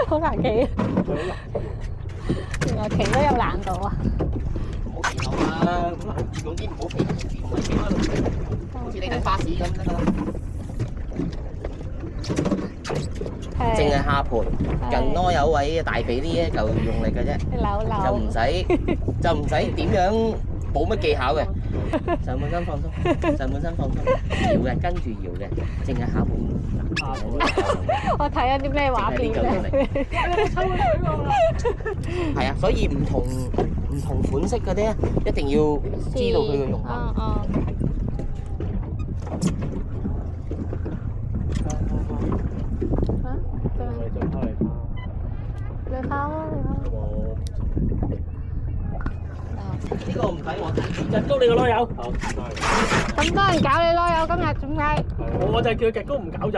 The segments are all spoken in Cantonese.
好難企啊！原來企都有難度啊！唔好企後啦，咁啊，總之唔好企，唔係企喺度，好似你等巴士咁得㗎啦。淨係下盤，近囉柚位大髀呢一嚿用力嘅啫，就唔使點樣冇乜技巧嘅，上半身放鬆，上半身放鬆，搖嘅跟住搖嘅，淨係下盤。我睇緊啲咩畫面咧？係啊，所以唔同款式嗰啲咧，一定要知道佢嘅用法。你拋啊！呢個唔使我睇，夾高你個囉柚。咁多人搞你囉柚，今日點解？我就係叫佢夾高唔搞咋。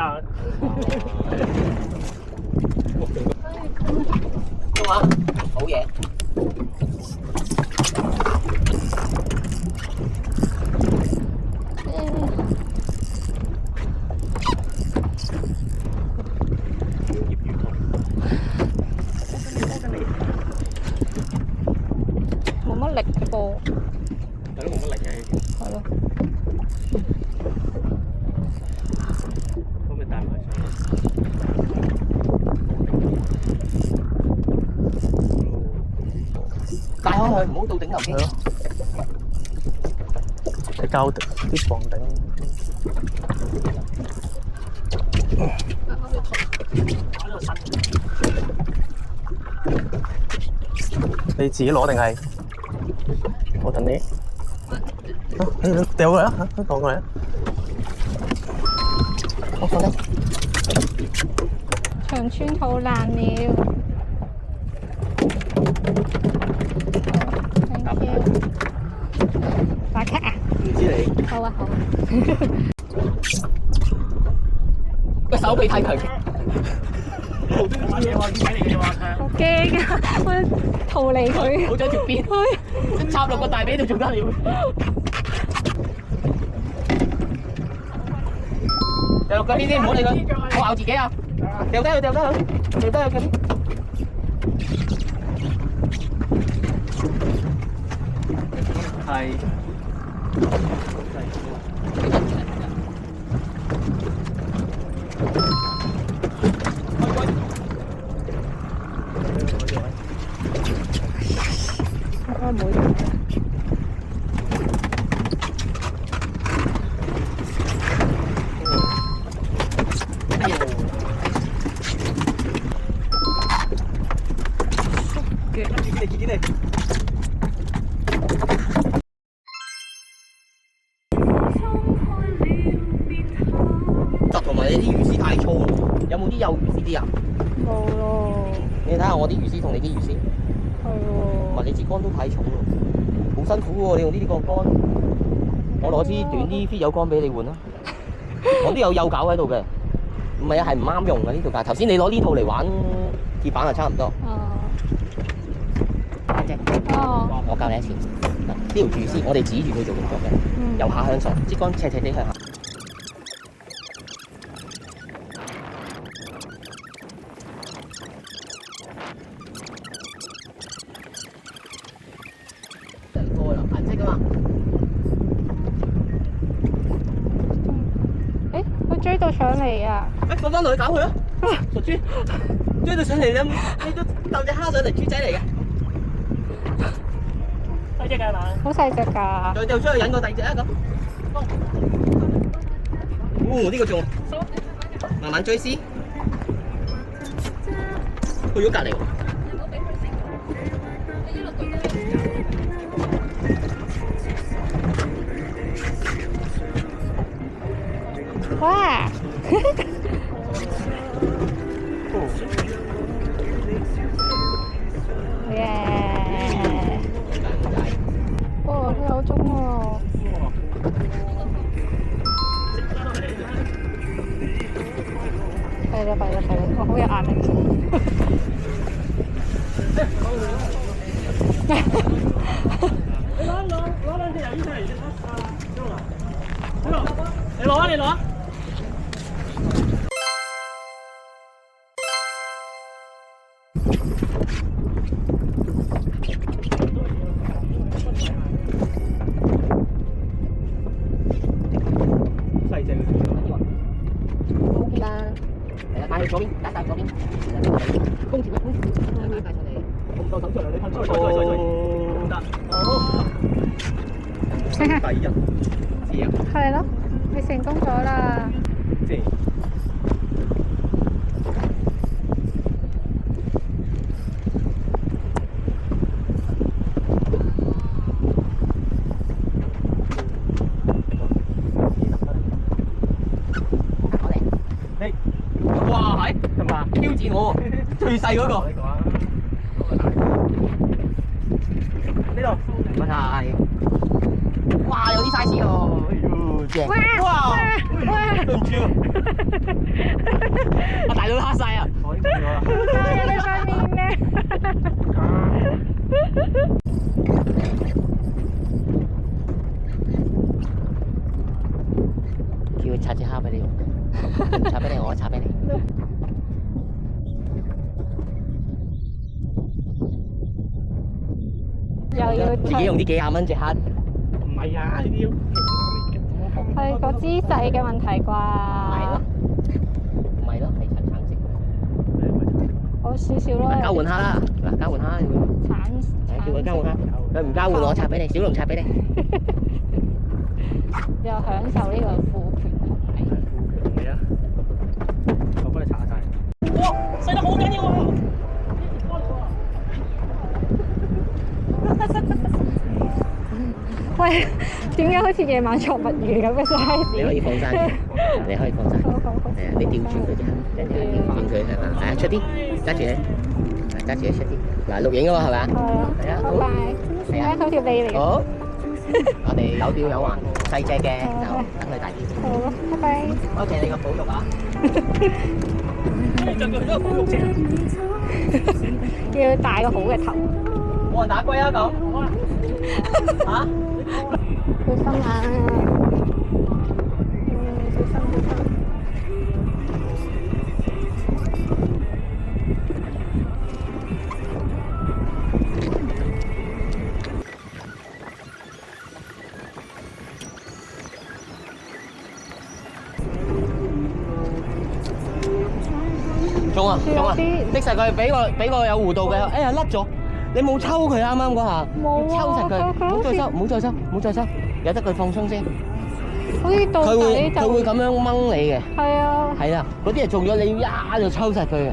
做啊，好嘢。冇乜力嘅噃。係咯，冇乜力嘅。係咯。可唔可以帶埋上？帶開佢，唔好到頂頭先。你膠啲房頂。你自己攞定係？我等你。你掉過嚟啊！放過嚟啊！我放低。長村好爛了。Thank you。打卡啊！唔知你。好啊好啊。個手臂太強。好嘢喎，魚仔嚟嘅喎。好驚啊！我逃離佢。好咗條邊，一插落個大髀度仲得了。掉落嗰邊先，唔好理佢，我咬自己啊！掉低佢，掉低佢，掉低佢嗰啲。係。我冇。同埋你啲魚絲太粗，有冇啲幼魚絲啲啊？冇咯。你睇下我啲魚絲同你啲魚絲，係喎。同埋你支竿都太重咯，好辛苦喎！你用呢啲個竿，我攞支短啲 fit 友竿俾你換啦。我都有幼搞喺度嘅，唔係啊，係唔啱用嘅呢套架。頭先你攞呢套嚟玩鐵板係差唔多。哦。我教你一次，呢條魚絲我哋指住佢做動作嘅，由下向上，支竿斜斜地向下。顏色㗎嘛？誒，佢追到上嚟啊！放翻落去搞佢啊！傻豬，追到上嚟你都鬥隻蝦上嚟，豬仔嚟嘅。細隻㗎係嘛？好細隻㗎。再掉出去引個第二隻啊咁。呢個仲慢慢追絲，去咗隔離喎。哇！耶！哦，佢好中喎。係啦，我好有壓力。你攞兩隻魷魚出嚟先啊！你攞啊！你攞啊！去左邊，打晒左邊。空調，空調，打晒出嚟。咁多手出嚟，你噴出去，得。好。第一，知啊。係咯，你成功咗啦。即係。哇，係係嘛？挑戰我喎，最細嗰個。呢度，唔該晒。哇，有啲 size 喎，哎呦，正。哇！對唔住，我大佬蝦晒啊！我呢個啊，有你塊面咧。叫佢拆隻蝦俾你。拆俾你，我拆俾你。又要自己用啲幾廿蚊隻蝦，唔係啊！呢啲係個姿勢嘅問題啩？係咯，唔係咯，係橙色。好少少咯。交換蝦啦，嗱，交換蝦。叫佢交換蝦，佢唔交換我拆俾你，小龍拆俾你。又享受呢個父權紅利。係啊，我幫你查下晒。哇，細得好緊要啊！喂，點解好似夜晚坐物魚咁嘅 size？ 你可以放生嘅，你可以放生。係啊，你調轉佢啫，跟住調轉佢係嘛？係啊，出啲，揸住你，揸住你出啲。嗱，錄影㗎嘛係咪啊？係啊，拜拜。係啊，好條脷嚟嘅。好，我哋有釣有還，細隻嘅就等佢大啲。好，拜拜。多謝你個保育啊！你盡佢都係保育啫。要戴個好嘅頭。冇人打龜啊咁。嚇？小心啊！小心小心。中啊！的實佢俾個有弧度嘅，哎呀甩咗！你冇抽佢啱啱嗰下，冇抽實佢，唔好再收，唔好再收，唔好再收，由得佢放鬆先。好似到底就佢會咁樣掹你嘅。係啊。係啦，嗰啲係中咗你要一就抽實佢嘅，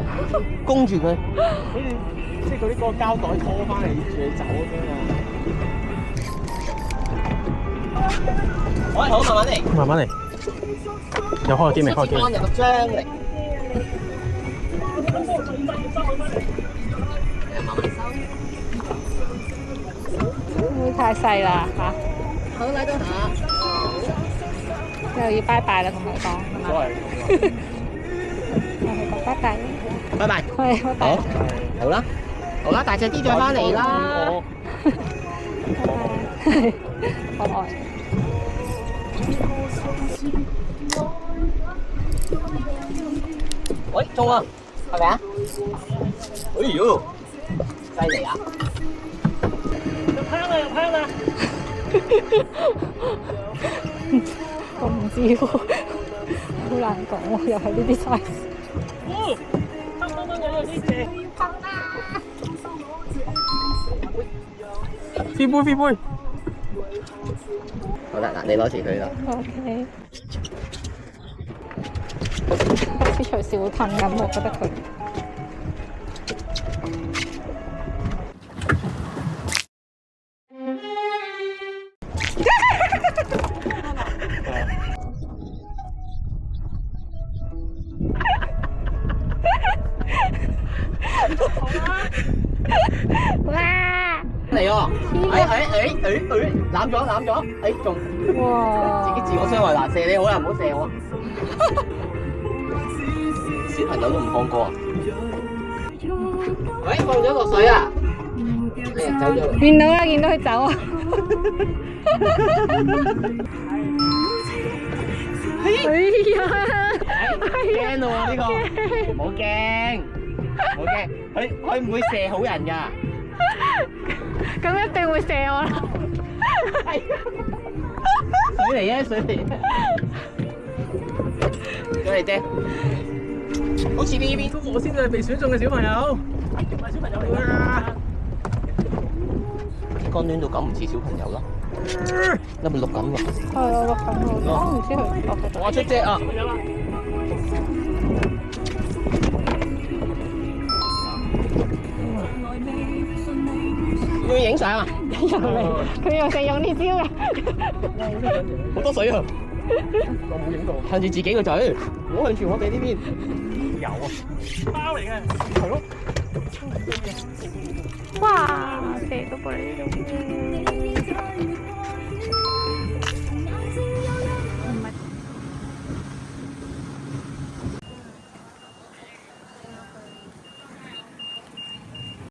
攻住佢。即係嗰啲個膠袋拖翻嚟住你走咁樣啊！好，慢慢嚟。慢慢嚟。又開機未？開機。有個張力。會太細啦嚇。好，嚟到下。又要拜拜啦，同佢講係嘛？又係講拜拜。拜拜。係，拜拜。好啦，好啦，大隻啲再翻嚟啦。可愛。喂，中啊，係咪啊？哎呦，犀利啊！入坑啦，入坑啦！我唔知喎，好難講喎，又係呢啲 size。差唔多有啲正。飛杯飛杯。好啦，嗱，你攞住佢啦。OK。好似隨時會噴咁，我覺得佢。哇！嚟喎！攬咗，中！哇！自己自我傷害嗱，射你好啦，唔好射我。小朋友都唔放過啊！喂，放咗落水啊！哎呀，走咗啦！見到啦，見到佢走啊！哎呀！驚喎呢個，唔好驚，佢唔會射好人㗎。咁一定會射我啦！水嚟啫，水嚟啫。好似呢邊，我先至係被選中嘅小朋友，係小朋友嚟㗎。乾暖到咁唔似小朋友啦，有冇錄緊喎？係啊，錄緊喎，我唔知佢。我出隻啊！要影相啊！佢又成用呢招嘅，好多水啊！我冇影到，向住自己個嘴，唔好向住我哋呢邊。有啊，包嚟嘅，係咯。哇！射到過嚟呢度。